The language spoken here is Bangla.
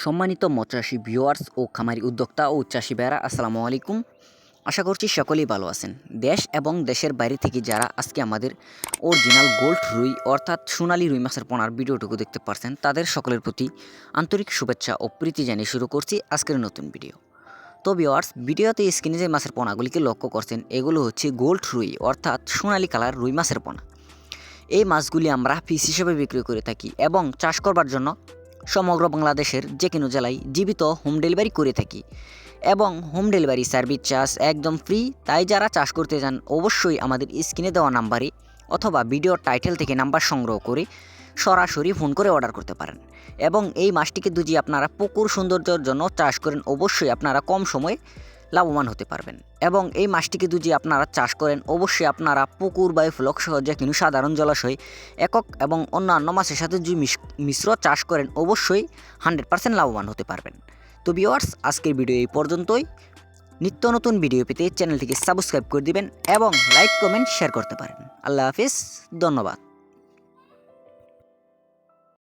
সম্মানিত মৎস্যচাষী ভিউয়ার্স ও খামারি উদ্যোক্তা ও চাষি ভাইয়েরা আসসালামু আলাইকুম। আশা করছি সকলেই ভালো আছেন। দেশ এবং দেশের বাইরে থেকে যারা আজকে আমাদের অরিজিনাল গোল্ড রুই অর্থাৎ সোনালী রুই মাছের পোনার ভিডিওটুকু দেখতে পারছেন, তাদের সকলের প্রতি আন্তরিক শুভেচ্ছা ও প্রীতি জানিয়ে শুরু করছি আজকের নতুন ভিডিও। তো ভিউয়ার্স, ভিডিওতে স্ক্রিনে যে মাছের পোনাগুলিকে লক্ষ্য করছেন, এগুলো হচ্ছে গোল্ড রুই অর্থাৎ সোনালী কালার রুই মাছের পোনা। এই মাছগুলি আমরা পিস হিসেবে বিক্রি করে থাকি এবং চাষ করবার জন্য সমগ্র বাংলাদেশের যে কোনো জেলায় জীবিত হোম ডেলিভারি করে থাকি এবং হোম ডেলিভারি সার্ভিস চার্জ একদম ফ্রি। তাই যারা চাষ করতে চান অবশ্যই আমাদের স্ক্রিনে দেওয়া নাম্বারে অথবা ভিডিওর টাইটেল থেকে নাম্বার সংগ্রহ করে সরাসরি ফোন করে অর্ডার করতে পারেন। এবং এই মাছটিকে যদি আপনারা পুকুর সৌন্দর্যের জন্য চাষ করেন, অবশ্যই আপনারা কম সময়ে লাভবান হতে পারবেন। এবং এই মাছটিকে যদি আপনারা চাষ করেন, অবশ্যই আপনারা পুকুর বা ফ্লক সহ যে কোনো সাধারণ জলাশয় একক এবং অন্যান্য মাছের সাথে যদি মিশ্র চাষ করেন, অবশ্যই 100% লাভবান হতে পারবেন। তো ভিউয়ার্স, আজকের ভিডিও এই পর্যন্তই। নিত্য নতুন ভিডিও পেতে চ্যানেলটিকে সাবস্ক্রাইব করে দিবেন এবং লাইক কমেন্ট শেয়ার করতে পারেন। আল্লাহ হাফিজ, ধন্যবাদ।